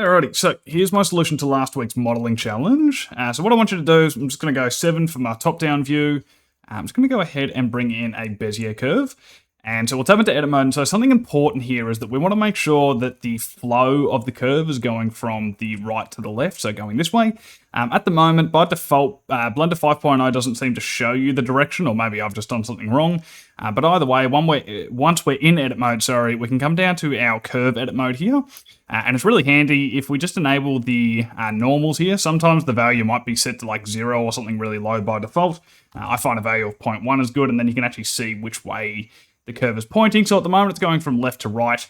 Alrighty, so here's my solution to last week's modeling challenge. So what I want you to do is I'm just going to go 7 for my top-down view. I'm just going to go ahead and bring in a Bezier curve. And so we'll tap into edit mode. And so something important here is that we want to make sure that the flow of the curve is going from the right to the left, so going this way. At the moment, by default, Blender 5.0 doesn't seem to show you the direction, or maybe I've just done something wrong. But either way, once we're in edit mode, we can come down to our curve edit mode here. And it's really handy if we just enable the normals here. Sometimes the value might be set to like 0 or something really low by default. I find a value of 0.1 is good, and then you can actually see which way the curve is pointing. So at the moment, it's going from left to right,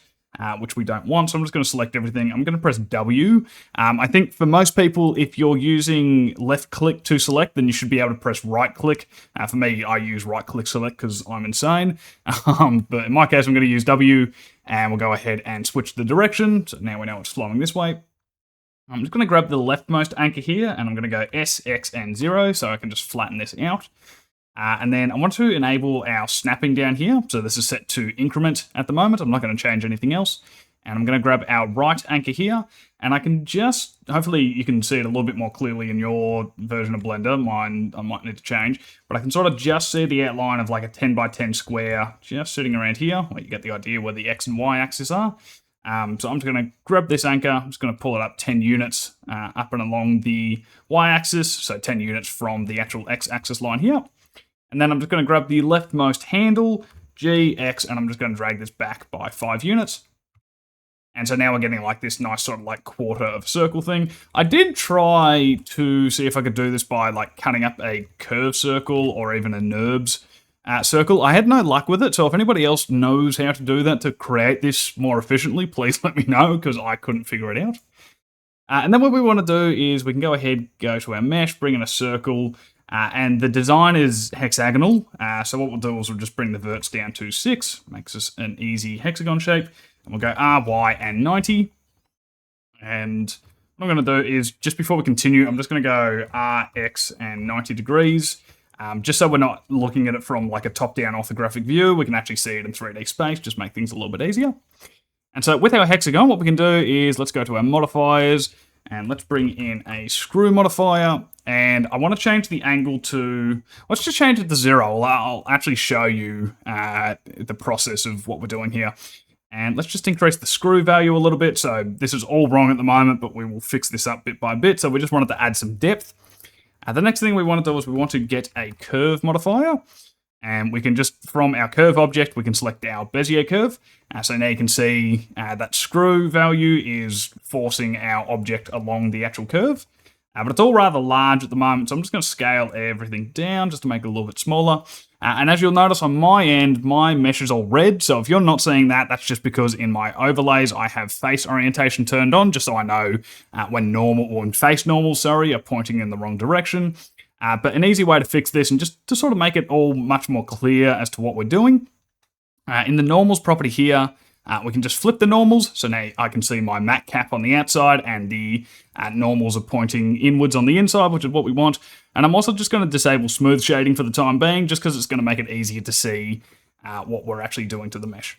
which we don't want. So I'm just going to select everything. I'm going to press W. I think for most people, if you're using left click to select, then you should be able to press right click. For me, I use right click select because I'm insane. But in my case, I'm going to use W, and we'll go ahead and switch the direction. So now we know it's flowing this way. I'm just going to grab the leftmost anchor here, and I'm going to go S, X, and 0, so I can just flatten this out. And then I want to enable our snapping down here. So this is set to increment at the moment. I'm not going to change anything else. And I'm going to grab our right anchor here. And I can just, hopefully you can see it a little bit more clearly in your version of Blender. Mine, I might need to change. But I can sort of just see the outline of like a 10 by 10 square just sitting around here, where you get the idea where the X and Y axis are. So I'm just going to grab this anchor. I'm just going to pull it up 10 units up and along the Y axis. So 10 units from the actual X axis line here. And then I'm just going to grab the leftmost handle, G, X, and I'm just going to drag this back by 5 units. And so now we're getting like this nice sort of like quarter of a circle thing. I did try to see if I could do this by like cutting up a curve circle or even a NURBS circle. I had no luck with it, so if anybody else knows how to do that to create this more efficiently, please let me know, because I couldn't figure it out. And then what we want to do is we can go ahead, go to our mesh, bring in a circle, and the design is hexagonal. So what we'll do is we'll just bring the verts down to 6, makes us an easy hexagon shape. And we'll go R, Y, and 90. And what I'm going to do is, just before we continue, I'm just going to go R, X, and 90 degrees. Just so we're not looking at it from like a top-down orthographic view, we can actually see it in 3D space, just make things a little bit easier. And so with our hexagon, what we can do is let's go to our modifiers, and let's bring in a screw modifier. And I want to change the angle to, let's just change it to 0. I'll actually show you the process of what we're doing here. And let's just increase the screw value a little bit. So this is all wrong at the moment, but we will fix this up bit by bit. So we just wanted to add some depth. The next thing we want to do is we want to get a curve modifier. And we can just, from our curve object, we can select our Bezier curve. So now you can see that screw value is forcing our object along the actual curve. But it's all rather large at the moment, so I'm just going to scale everything down just to make it a little bit smaller. And as you'll notice on my end, my mesh is all red. So if you're not seeing that, that's just because in my overlays, I have face orientation turned on, just so I know when face normals are pointing in the wrong direction. But an easy way to fix this, and just to sort of make it all much more clear as to what we're doing, in the normals property here, we can just flip the normals. So now I can see my matte cap on the outside, and the normals are pointing inwards on the inside, which is what we want. And I'm also just going to disable smooth shading for the time being, just because it's going to make it easier to see what we're actually doing to the mesh.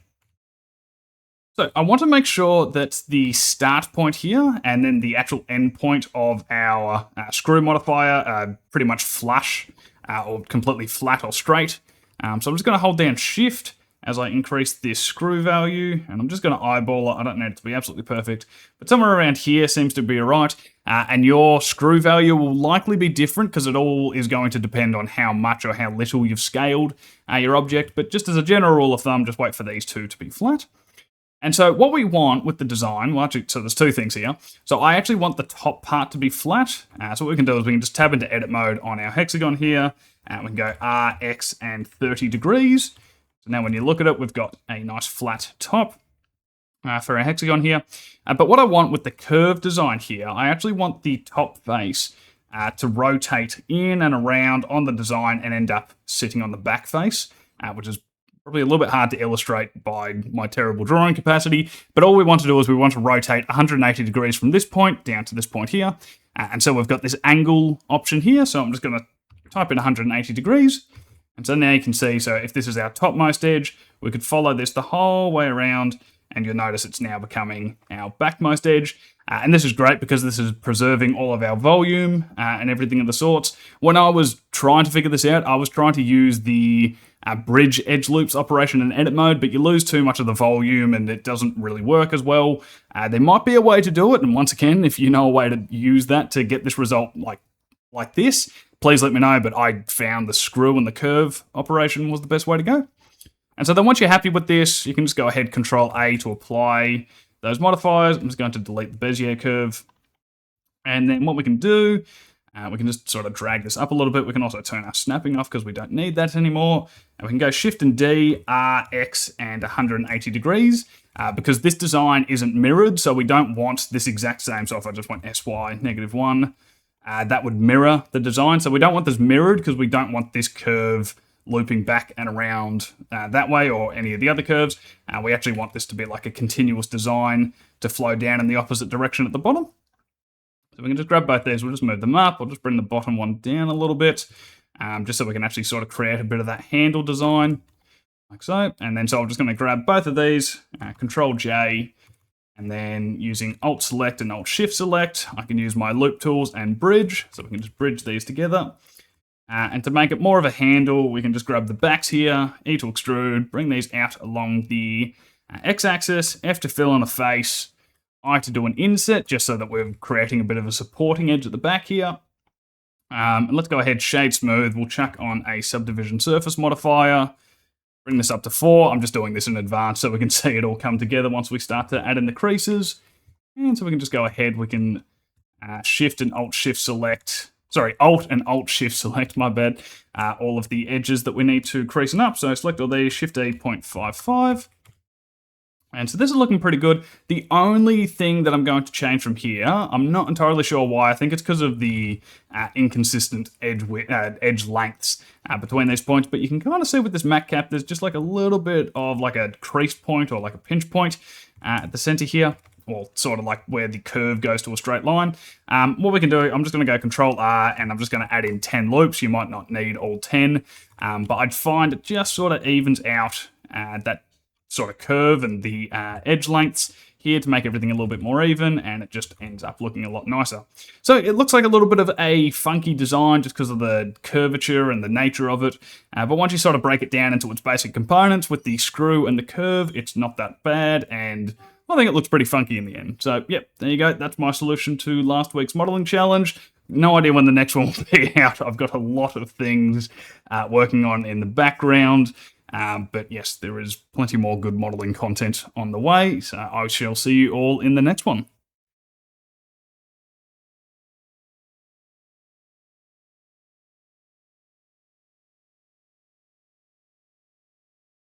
So I want to make sure that the start point here and then the actual end point of our screw modifier are pretty much flush or completely flat or straight. So I'm just going to hold down Shift as I increase this screw value, and I'm just going to eyeball it. I don't need it to be absolutely perfect, but somewhere around here seems to be alright. And your screw value will likely be different because it all is going to depend on how much or how little you've scaled your object. But just as a general rule of thumb, just wait for these two to be flat. And so what we want with the design, well, actually, so there's two things here. So I actually want the top part to be flat. So what we can do is we can just tab into edit mode on our hexagon here, and we can go R, X, and 30 degrees. So now when you look at it, we've got a nice flat top for our hexagon here. But what I want with the curve design here, I actually want the top face to rotate in and around on the design and end up sitting on the back face, which is probably a little bit hard to illustrate by my terrible drawing capacity. But all we want to do is we want to rotate 180 degrees from this point down to this point here. And so we've got this angle option here. So I'm just going to type in 180 degrees. And so now you can see, so if this is our topmost edge, we could follow this the whole way around, and you'll notice it's now becoming our backmost edge. And this is great because this is preserving all of our volume and everything of the sorts. When I was trying to figure this out, I was trying to use the bridge edge loops operation in edit mode, but you lose too much of the volume and it doesn't really work as well. There might be a way to do it, and once again, if you know a way to use that to get this result like this, please let me know, but I found the screw and the curve operation was the best way to go. And so then once you're happy with this, you can just go ahead, Control A to apply those modifiers. I'm just going to delete the Bezier curve. And then what we can do, we can just sort of drag this up a little bit. We can also turn our snapping off because we don't need that anymore. And we can go Shift and D, R, X, and 180 degrees. Because this design isn't mirrored, so we don't want this exact same. So if I just went SY, -1, that would mirror the design. So we don't want this mirrored because we don't want this curve looping back and around that way or any of the other curves. We actually want this to be like a continuous design to flow down in the opposite direction at the bottom. So we can just grab both these, we'll just move them up, we'll just bring the bottom one down a little bit, just so we can actually sort of create a bit of that handle design, like so. And then so I'm just going to grab both of these, Control J, and then using Alt Select and Alt Shift Select, I can use my loop tools and bridge, so we can just bridge these together. And to make it more of a handle, we can just grab the backs here, E to extrude, bring these out along the X-axis, F to fill in a face, I to do an inset, just so that we're creating a bit of a supporting edge at the back here. And let's go ahead, shade smooth, we'll chuck on a subdivision surface modifier, bring this up to 4. I'm just doing this in advance so we can see it all come together once we start to add in the creases. And so we can just go ahead, we can Shift and Alt Shift select, Alt and Alt Shift select, my bad, all of the edges that we need to crease up. So select all these, Shift A 0.55. And so this is looking pretty good. The only thing that I'm going to change from here, I'm not entirely sure why. I think it's because of the inconsistent edge lengths between these points. But you can kind of see with this matte cap, there's just like a little bit of like a crease point or like a pinch point at the center here. Or sort of like where the curve goes to a straight line. What we can do, I'm just going to go Control R and I'm just going to add in 10 loops. You might not need all 10, but I'd find it just sort of evens out that sort of curve and the edge lengths here to make everything a little bit more even, and it just ends up looking a lot nicer. So it looks like a little bit of a funky design just because of the curvature and the nature of it, but once you sort of break it down into its basic components with the screw and the curve, it's not that bad, and I think it looks pretty funky in the end. So, yep, there you go. That's my solution to last week's modeling challenge. No idea when the next one will be out. I've got a lot of things working on in the background. But yes, there is plenty more good modeling content on the way. So I shall see you all in the next one.